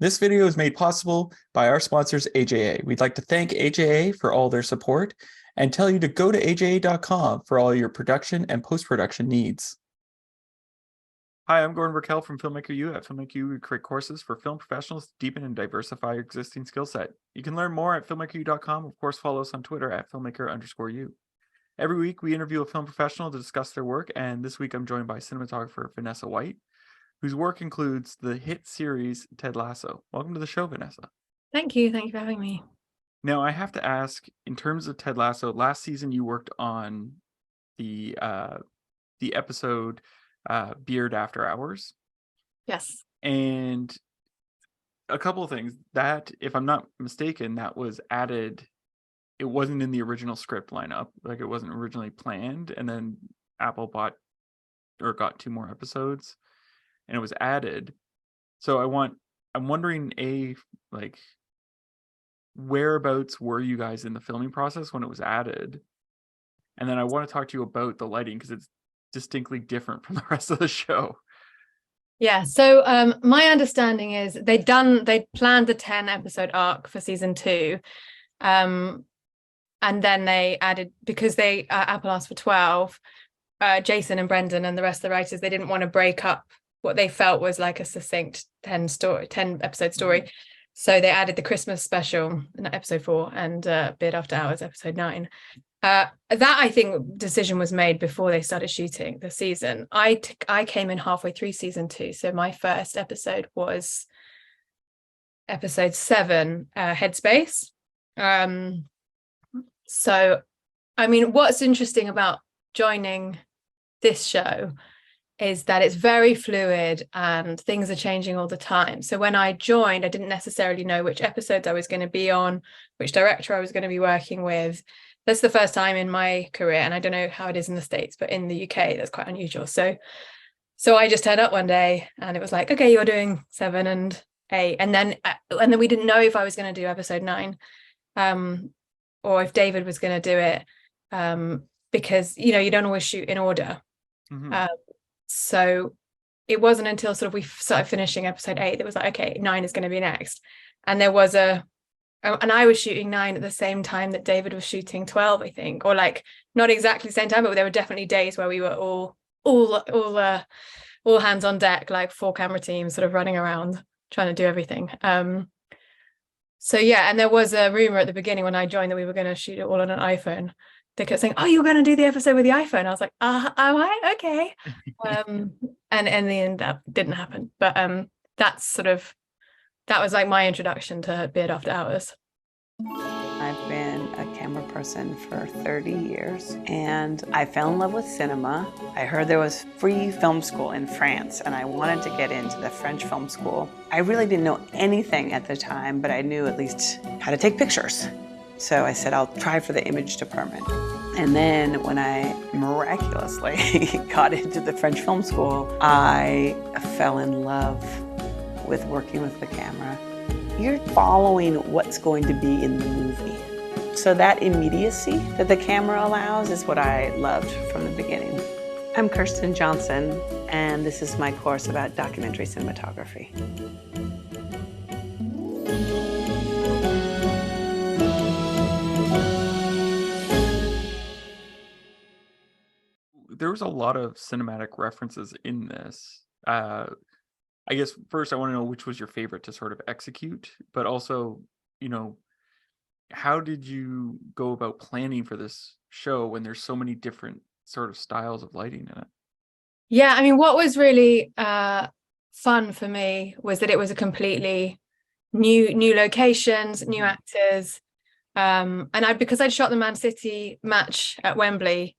This video is made possible by our sponsors, AJA. We'd like to thank AJA for all their support and tell you to go to aja.com for all your production and post-production needs. Hi, I'm Gordon Burkell from Filmmaker U. At Filmmaker U, we create courses for film professionals to deepen and diversify your existing skill set. You can learn more at filmmakeru.com. Of course, follow us on Twitter at filmmaker_u. Every week, we interview a film professional to discuss their work, and this week I'm joined by cinematographer Vanessa Whyte, whose work includes the hit series Ted Lasso. Welcome to the show, Vanessa. Thank you for having me. Now, I have to ask, in terms of Ted Lasso, last season you worked on the episode Beard After Hours. Yes. And a couple of things that, if I'm not mistaken, that was added. It wasn't in the original script lineup, like it wasn't originally planned, and then Apple got 2 more episodes and it was added. So I'm wondering, like, whereabouts were you guys in the filming process when it was added? And then I want to talk to you about the lighting, because it's distinctly different from the rest of the show. Yeah, so my understanding is they planned the 10 episode arc for season 2, and then they added, because Apple asked for 12, Jason and Brendan and the rest of the writers, they didn't want to break up what they felt was like a succinct 10 episode story. Mm-hmm. So they added the Christmas special in episode 4 and Beard After Hours episode 9. That, I think, decision was made before they started shooting the season. I came in halfway through season 2, so my first episode was episode 7, Headspace. So, I mean, what's interesting about joining this show is that it's very fluid and things are changing all the time. So when I joined, I didn't necessarily know which episodes I was going to be on, which director I was going to be working with. That's the first time in my career, and I don't know how it is in the States, but in the UK, that's quite unusual. So I just turned up one day and it was like, okay, you're doing 7 and 8. And then we didn't know if I was going to do episode 9, or if David was going to do it, because, you don't always shoot in order. Mm-hmm. So it wasn't until sort of we started finishing episode 8 that was like, okay, 9 is going to be next. And there was and I was shooting 9 at the same time that David was shooting 12, I think, or like not exactly the same time, but there were definitely days where we were all hands on deck, like 4 camera teams sort of running around trying to do everything. So yeah, and there was a rumor at the beginning when I joined that we were going to shoot it all on an iPhone. They kept saying, "Oh, you're going to do the episode with the iPhone." I was like, "Am I? Okay." And in the end, that didn't happen. But that was like my introduction to Beard After Hours. I've been a camera person for 30 years, and I fell in love with cinema. I heard there was free film school in France, and I wanted to get into the French film school. I really didn't know anything at the time, but I knew at least how to take pictures. So I said, I'll try for the image department. And then when I miraculously got into the French film school, I fell in love with working with the camera. You're following what's going to be in the movie. So that immediacy that the camera allows is what I loved from the beginning. I'm Kirsten Johnson, and this is my course about documentary cinematography. There was a lot of cinematic references in this. I guess first I want to know which was your favorite to sort of execute, but also, how did you go about planning for this show when there's so many different sort of styles of lighting in it? Yeah, I mean, what was really fun for me was that it was a completely new locations, new actors, and because I'd shot the Man City match at Wembley,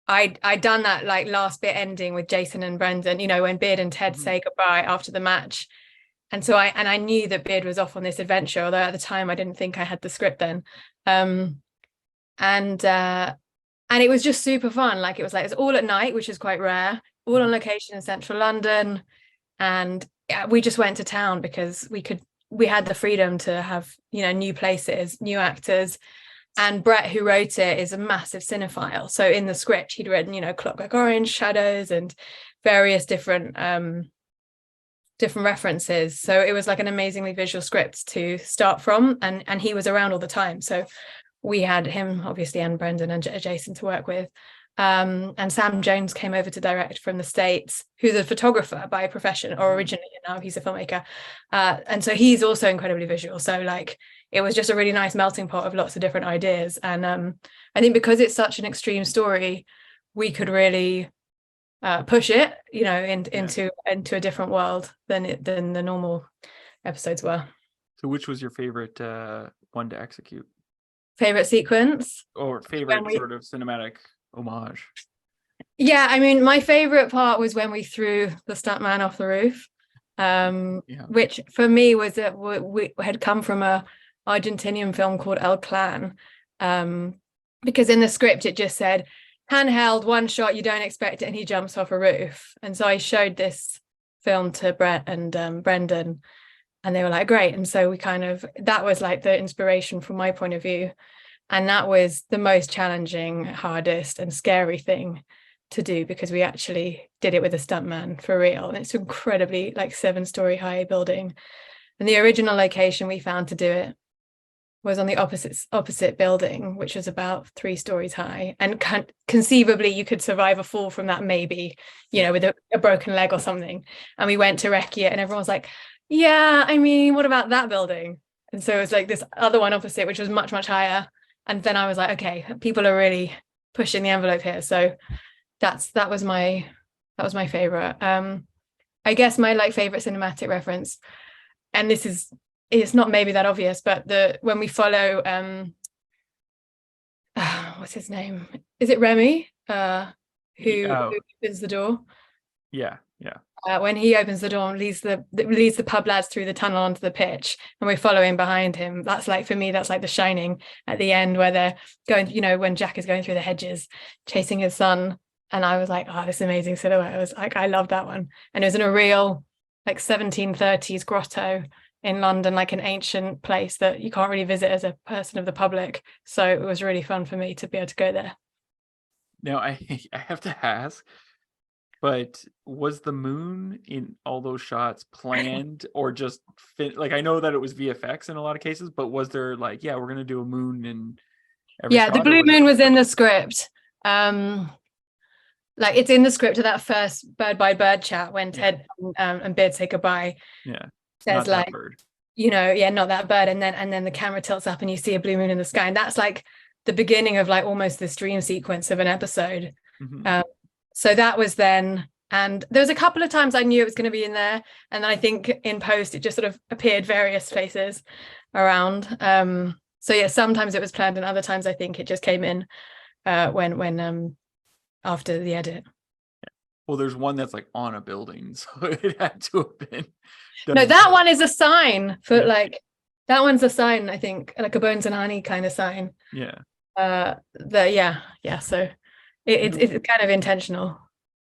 I'd done that like last bit ending with Jason and Brendan, when Beard and Ted say goodbye after the match. And so I knew that Beard was off on this adventure, although at the time I didn't think I had the script then. And it was just super fun. Like it was all at night, which is quite rare, all on location in central London. And we just went to town because we had the freedom to have, new places, new actors. And Brett, who wrote it, is a massive cinephile. So in the script, he'd written, Clockwork Orange, Shadows, and various different different references. So it was like an amazingly visual script to start from, and he was around all the time. So we had him obviously, and Brendan and Jason to work with. And Sam Jones came over to direct from the States, who's a photographer by profession, or originally, and now he's a filmmaker. And so he's also incredibly visual. So like it was just a really nice melting pot of lots of different ideas. And I think because it's such an extreme story, we could really push it, you know, into a different world than the normal episodes were. So which was your favorite one to execute? Favorite sequence? Or favorite sort of cinematic homage? Yeah, I mean, my favorite part was when we threw the stuntman off the roof, which for me was that we had come from a Argentinian film called El Clan, because in the script it just said handheld, one shot, you don't expect it, and he jumps off a roof. And so I showed this film to Brett and Brendan, and they were like, great. And so we that was like the inspiration from my point of view. And that was the most challenging, hardest and scary thing to do, because we actually did it with a stuntman for real. And it's incredibly like 7-story high building. And the original location we found to do it was on the opposite building, which was about 3 stories high. And conceivably you could survive a fall from that, maybe, you know, with a broken leg or something. And we went to recce it, and everyone was like, yeah, I mean, what about that building? And so it was like this other one opposite, which was much, much higher. And then I was like, okay, people are really pushing the envelope here. So that was my favorite. I guess my like favorite cinematic reference, and it's not maybe that obvious, but when we follow what's his name? Is it Remy? Who opens the door? Yeah. When he opens the door and leads the pub lads through the tunnel onto the pitch, and we're following behind him. That's like, for me, that's like The Shining at the end, where they're going, you know, when Jack is going through the hedges chasing his son. And I was like, oh, this amazing silhouette. I was like, I love that one. And it was in a real like 1730s grotto in London, like an ancient place that you can't really visit as a person of the public. So it was really fun for me to be able to go there. Now I have to ask, but was the moon in all those shots planned or just like, I know that it was VFX in a lot of cases, but was there like, yeah, we're going to do a moon in every shot? The blue moon was in the script. Like it's in the script of that first bird by bird chat when Ted and Beard say goodbye. Yeah. There's like, you know, not that bird. And then the camera tilts up and you see a blue moon in the sky. And that's like the beginning of like almost this dream sequence of an episode. Mm-hmm. So that was then, and there was a couple of times I knew it was going to be in there, and then I think in post it just sort of appeared various places around. So yeah, sometimes it was planned, and other times I think it just came in when after the edit. Well, there's one that's like on a building, so it had to have been. No, that one is a sign for like, that one's a sign, I think, like a Bones and Honey kind of sign. Yeah. So it's kind of intentional.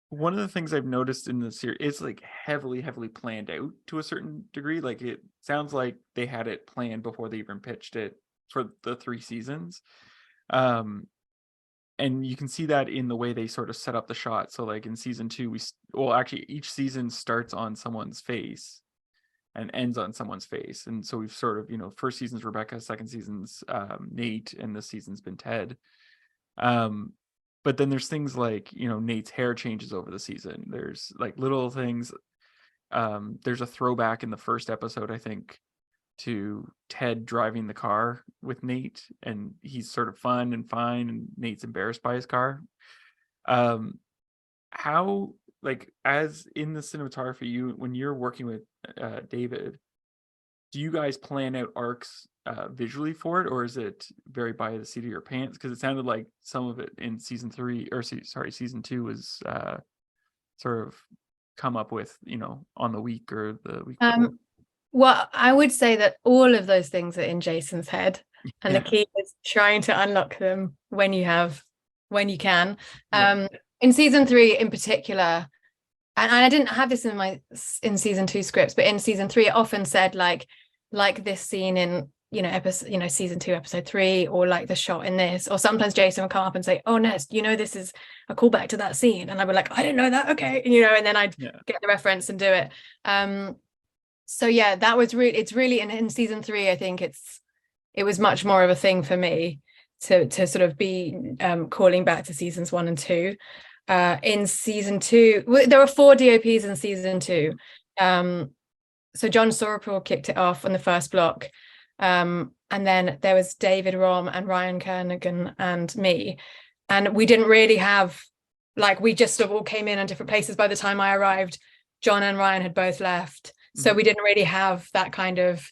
One of the things I've noticed in the series, it's like heavily planned out to a certain degree. Like it sounds like they had it planned before they even pitched it for the 3 seasons. And you can see that in the way they sort of set up the shot. So like in season 2, actually each season starts on someone's face and ends on someone's face. And so we've sort of, you know, first season's Rebecca, second season's Nate, and this season's been Ted. But then there's things like, you know, Nate's hair changes over the season. There's like little things. There's a throwback in the first episode, I think, to Ted driving the car with Nate, and he's sort of fun and fine, and Nate's embarrassed by his car. How, like, as in the cinematography, when you're working with David, do you guys plan out arcs visually for it, or is it very by the seat of your pants? Because it sounded like some of it in season 2 was sort of come up with, you know, on the week or the week before. Well, I would say that all of those things are in Jason's head, and the key is trying to unlock them when you can. In season 3 in particular, and I didn't have this in season 2 scripts, but in season 3 it often said like this scene in episode, season 2, episode 3, or like the shot in this. Or sometimes Jason would come up and say, oh, Ness, this is a callback to that scene, and I'd be like, I didn't know that, okay, and then I'd get the reference and do it. So yeah, that was it's really in season 3, I think it was much more of a thing for me to sort of be calling back to seasons 1 and 2. In season 2, there were 4 DOPs in season 2. So John Sorapur kicked it off on the first block. And then there was David Rom and Ryan Kernigan and me. And we didn't really have, we just sort of all came in on different places. By the time I arrived, John and Ryan had both left. So we didn't really have that kind of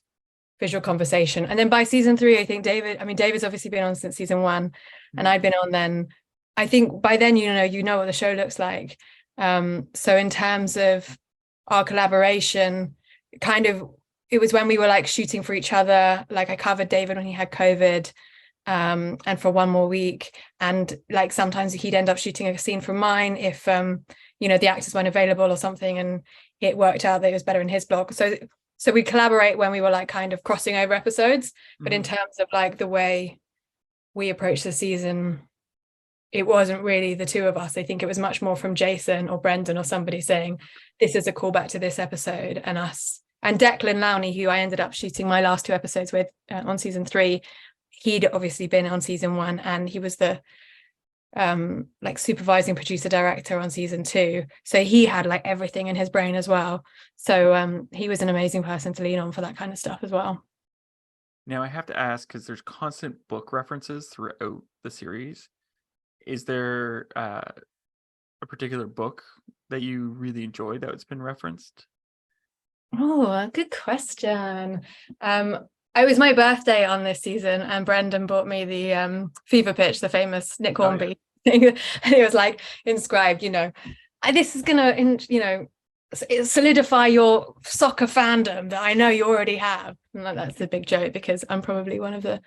visual conversation. And then by season 3, I think David's obviously been on since season 1, and I'd been on then. I think by then, you know what the show looks like. So in terms of our collaboration, it was when we were shooting for each other. I covered David when he had COVID, and for 1 more week. And sometimes he'd end up shooting a scene from mine if, the actors weren't available or something, and it worked out that it was better in his block. So we collaborate when we were kind of crossing over episodes. But in terms of the way we approach the season, it wasn't really the two of us. I think it was much more from Jason or Brendan or somebody saying, this is a callback to this episode, and us. And Declan Lowney, who I ended up shooting my last 2 episodes with on season 3, he'd obviously been on season 1, and he was the supervising producer director on season 2. So he had everything in his brain as well. So he was an amazing person to lean on for that kind of stuff as well. Now I have to ask, because there's constant book references throughout the series. Is there a particular book that you really enjoy that's been referenced? Oh, good question. It was my birthday on this season, and Brendan bought me the Fever Pitch, the famous Nick Hornby thing, and it was inscribed, this is gonna, solidify your soccer fandom that I know you already have. And that's a big joke, because I'm probably one of the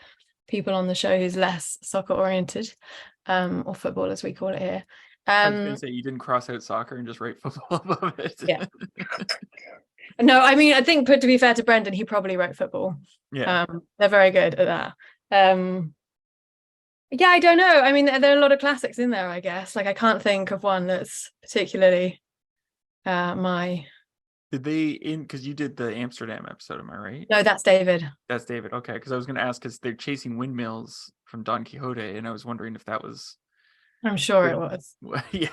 people on the show who's less soccer oriented, or football as we call it here. I was going to say, you didn't cross out soccer and just write football above it. Yeah. No, I think, to be fair to Brendan, he probably wrote football. Yeah. They're very good at that. Yeah, I don't know. There are a lot of classics in there, I guess. I can't think of one that's particularly my... Did they, because you did the Amsterdam episode, am I right? No, that's David. That's David. Okay, because I was going to ask, because they're chasing windmills from Don Quixote, and I was wondering if that was... I'm sure it was. Yeah.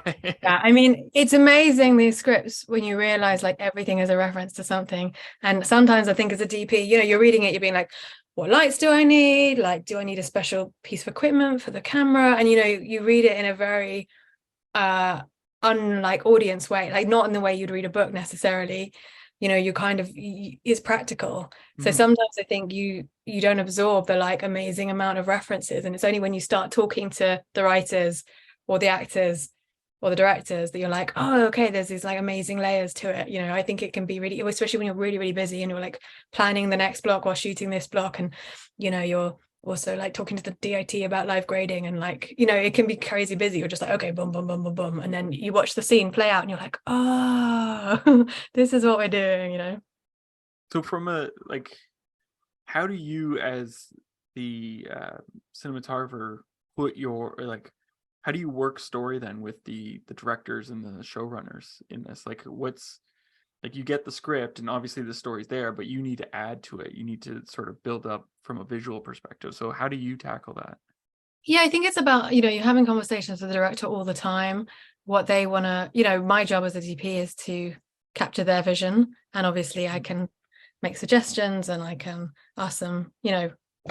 It's amazing, these scripts, when you realize everything is a reference to something. And sometimes I think as a DP, you're reading it, you're being what lights do I need? Do I need a special piece of equipment for the camera? And you read it in a very unlike audience way, not in the way you'd read a book necessarily. You kind of, it's practical. So sometimes I think you don't absorb the amazing amount of references, and it's only when you start talking to the writers or the actors or the directors that you're oh, okay, there's these amazing layers to it. I think it can be really, especially when you're really, really busy and you're planning the next block while shooting this block, and you're also talking to the DIT about live grading, and it can be crazy busy. You're just okay, boom, boom, boom, boom, boom, and then you watch the scene play out and you're oh, this is what we're doing. So from how do you, as the cinematographer, put your how do you work story then with the directors and the showrunners in this? What's you get the script, and obviously the story's there, but you need to add to it. You need to sort of build up from a visual perspective. So how do you tackle that? Yeah, I think it's about, you're having conversations with the director all the time, what they want to, my job as a DP is to capture their vision. And obviously I can make suggestions, and I can ask them,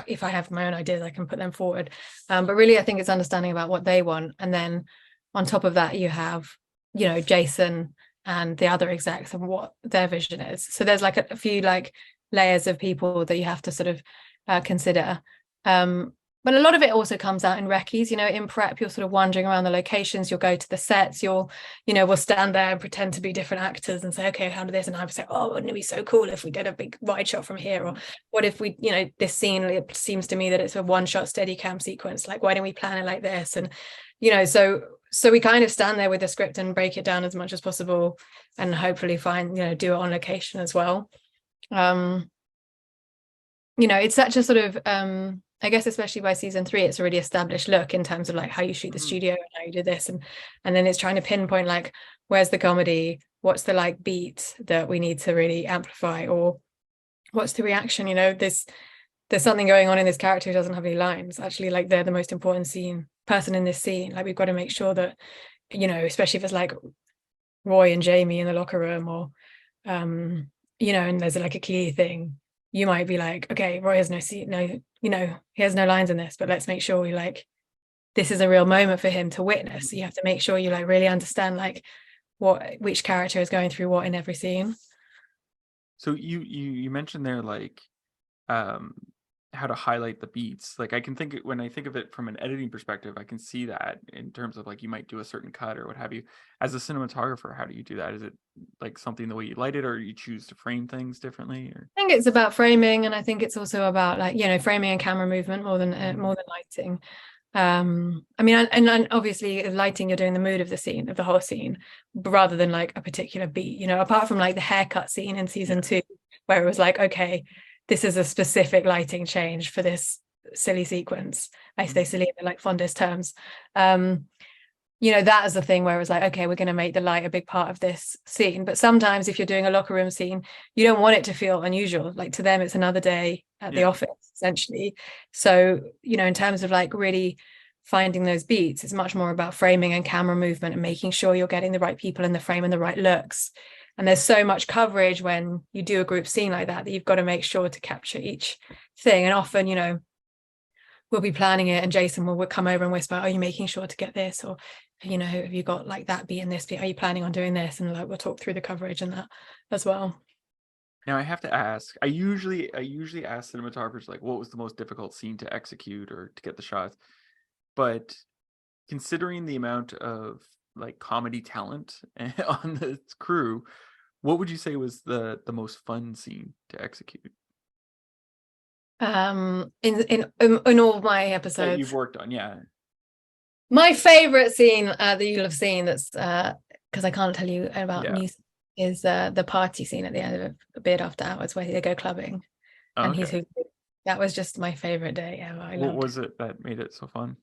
if I have my own ideas, I can put them forward. But really, I think it's understanding about what they want. And then on top of that, you have, Jason and the other execs and what their vision is. So there's a few layers of people that you have to sort of consider. But a lot of it also comes out in recce's, in prep, you're sort of wandering around the locations, you'll go to the sets, we'll stand there and pretend to be different actors and say, okay, how do this? And I would say, oh, wouldn't it be so cool if we did a big wide shot from here? Or what if we, this scene, it seems to me that it's a one shot steady cam sequence. Why don't we plan it like this? And, so we kind of stand there with the script and break it down as much as possible, and hopefully find, do it on location as well. it's such a sort of I guess especially by season 3 it's already established look in terms of like how you shoot the studio and how you do this, and then it's trying to pinpoint like where's the comedy, what's the like beat that we need to really amplify, or what's the reaction, there's something going on in this character who doesn't have any lines, actually like they're the most important person in this scene, like we've got to make sure that especially if it's like Roy and Jamie in the locker room, or and there's like a key thing, you might be like, okay, Roy has no scene, he has no lines in this, but let's make sure this is a real moment for him to witness. So you have to make sure you like really understand like which character is going through what in every scene. So you mentioned there like how to highlight the beats. Like when I think of it from an editing perspective, I can see that in terms of like you might do a certain cut or what have you. As a cinematographer, how do you do that? Is it like something the way you light it, or you choose to frame things differently? Or I think it's about framing, and I think it's also about like framing and camera movement more than lighting. I mean, and obviously lighting, you're doing the mood of the whole scene rather than like a particular beat, apart from like the haircut scene in season 2 where it was like, okay, this is a specific lighting change for this silly sequence. I say silly in the like fondest terms. That is the thing where it was like, okay, we're going to make the light a big part of this scene. But sometimes if you're doing a locker room scene, you don't want it to feel unusual. Like to them, it's another day at the office, essentially. So, in terms of like really finding those beats, it's much more about framing and camera movement and making sure you're getting the right people in the frame and the right looks. And there's so much coverage when you do a group scene like that you've got to make sure to capture each thing. And often, we'll be planning it and Jason will come over and whisper, are you making sure to get this? Or, have you got like that beat and this beat? Are you planning on doing this? And like, we'll talk through the coverage and that as well. Now I have to ask, I usually ask cinematographers like what was the most difficult scene to execute or to get the shots. But considering the amount of like comedy talent on the crew, what would you say was the most fun scene to execute? In all my episodes that you've worked on, yeah. My favorite scene that you'll have seen, that's because I can't tell you about news, is the party scene at the end of A Beard After Hours where they go clubbing. And that was just my favorite day ever. What was it that made it so fun?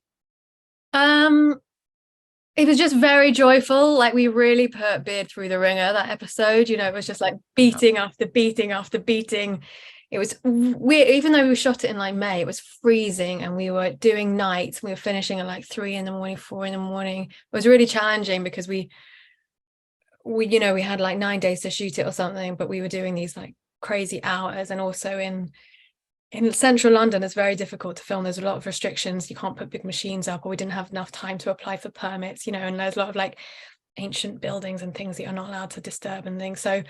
It was just very joyful. Like we really put Beard through the ringer that episode. It was just like beating after beating after beating. It was weird. Even though we shot it in like May, it was freezing and we were doing nights. We were finishing at like 3 a.m, 4 a.m. It was really challenging because we had like 9 days to shoot it or something, but we were doing these like crazy hours. And also in central London, it's very difficult to film. There's a lot of restrictions. You can't put big machines up, or we didn't have enough time to apply for permits, and there's a lot of like ancient buildings and things that you're not allowed to disturb and things. So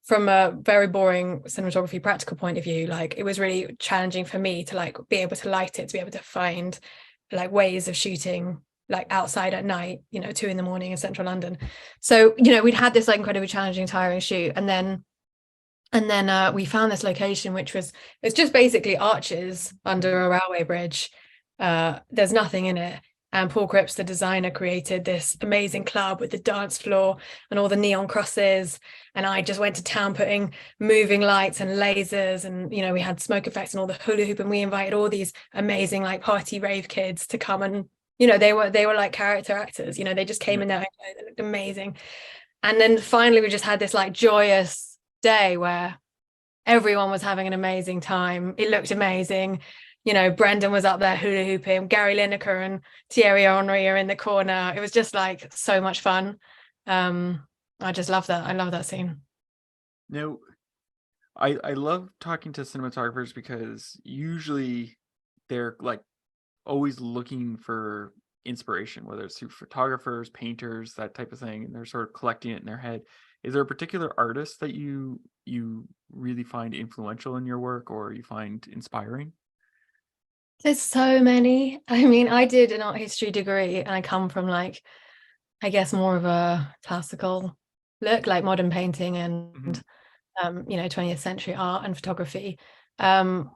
from a very boring cinematography practical point of view, like it was really challenging for me to like be able to light it, to be able to find like ways of shooting like outside at night, 2 a.m. in central London. So, we'd had this like incredibly challenging, tiring shoot. And then we found this location, which it's just basically arches under a railway bridge. There's nothing in it. And Paul Cripps, the designer, created this amazing club with the dance floor and all the neon crosses. And I just went to town putting moving lights and lasers. And, we had smoke effects and all the hula hoop. And we invited all these amazing like party rave kids to come. And, they were like character actors, they just came in there. They looked amazing. And then finally, we just had this like joyous day where everyone was having an amazing time. It looked amazing. Brendan was up there hula hooping, Gary Lineker and Thierry Henry are in the corner. It was just like so much fun. I just love that. I love that scene. Now, I love talking to cinematographers because usually they're like always looking for inspiration, whether it's through photographers, painters, that type of thing, and they're sort of collecting it in their head. Is there a particular artist that you really find influential in your work or you find inspiring? There's so many. I mean, I did an art history degree and I come from like, I guess more of a classical look, like modern painting and 20th century art and photography. But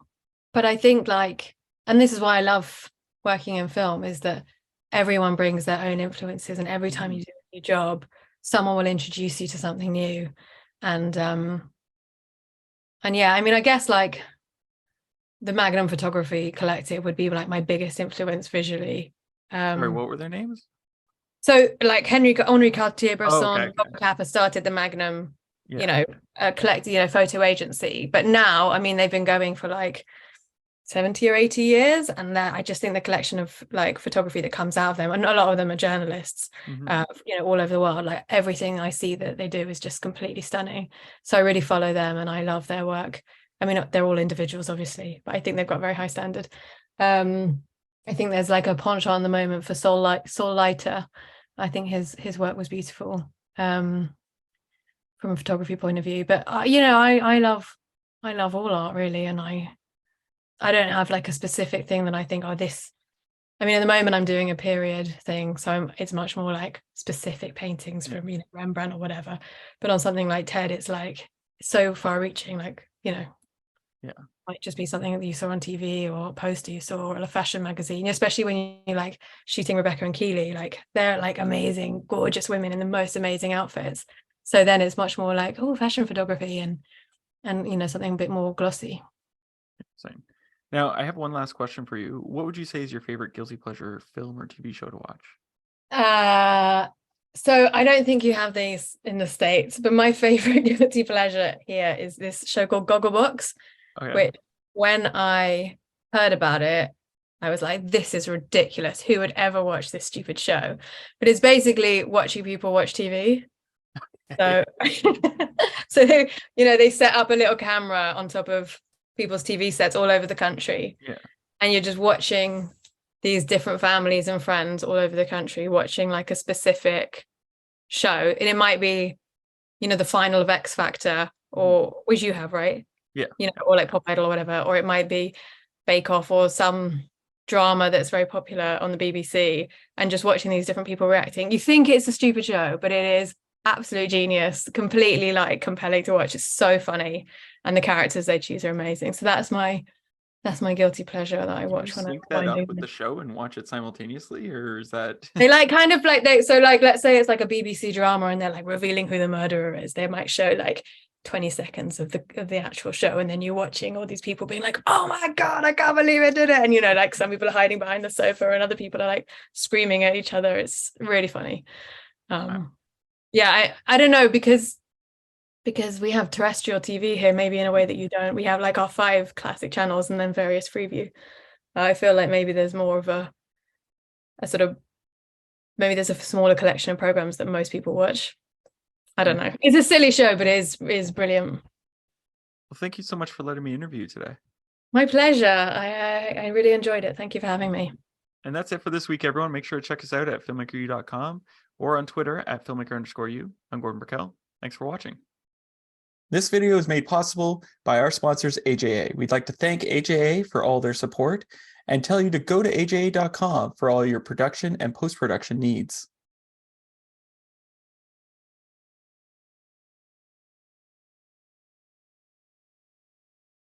I think like, and this is why I love working in film, is that everyone brings their own influences, and every time you do a new job, someone will introduce you to something new. And yeah, I mean, I guess like the Magnum Photography Collective would be like my biggest influence visually. Sorry, what were their names? So like Henri Oh, Cartier-Bresson, okay. Robert Capa started the Magnum, Yeah. you know, collective, you know, photo agency. But now, I mean, they've been going for like 70 or 80 years, and I just think the collection of like photography that comes out of them, and a lot of them are journalists, you know, all over the world, like everything I see that they do is just completely stunning. So I really follow them and I love their work. I mean, they're all individuals obviously, but I think they've got very high standard. I think there's like a penchant at the moment for Saul Leiter. I think his work was beautiful from a photography point of view, but you know, I love all art really, and I don't have like a specific thing that I think, oh, this. I mean, at the moment I'm doing a period thing, so it's much more like specific paintings from, you know, Rembrandt or whatever. But on something like TED, it's like so far-reaching, like, you know, might just be something that you saw on TV or a poster you saw or a fashion magazine, especially when you're like shooting Rebecca and Keeley, like they're like amazing, gorgeous women in the most amazing outfits. So then it's much more like, oh, fashion photography and you know, something a bit more glossy. Same. Now, I have one last question for you. What would you say is your favorite guilty pleasure film or TV show to watch? So I don't think you have these in the States, but my favorite guilty pleasure here is this show called Gogglebox, which when I heard about it, I was like, this is ridiculous. Who would ever watch this stupid show? But it's basically watching people watch TV. So, so they, you know, they set up a little camera on top of people's TV sets all over the country. Yeah. And you're just watching these different families and friends all over the country watching like a specific show. And it might be, you know, the final of X Factor, or which you have, right? Yeah. You know, or like Pop Idol or whatever, or it might be Bake Off or some drama that's very popular on the BBC, and just watching these different people reacting. You think it's a stupid show, but it is absolute genius, completely like compelling to watch. It's so funny, and the characters they choose are amazing. So that's my guilty pleasure that I watch when I sync that up with the show and watch it simultaneously, or is that they like kind of like so like let's say it's like a BBC drama and they're like revealing who the murderer is. They might show like 20 seconds of the actual show, and then you're watching all these people being like, oh my god, I can't believe it did it, and you know, like some people are hiding behind the sofa and other people are like screaming at each other. It's really funny. Yeah, I don't know, because we have terrestrial TV here, maybe in a way that you don't. We have like our 5 classic channels and then various Freeview. I feel like maybe there's more of a sort of, maybe there's a smaller collection of programs that most people watch. I don't know. It's a silly show, but it is brilliant. Well, thank you so much for letting me interview you today. My pleasure. I really enjoyed it. Thank you for having me. And that's it for this week, everyone. Make sure to check us out at filmmakeru.com or on Twitter at filmmaker_you. I'm Gordon Burkell. Thanks for watching. This video is made possible by our sponsors, AJA. We'd like to thank AJA for all their support and tell you to go to aja.com for all your production and post-production needs.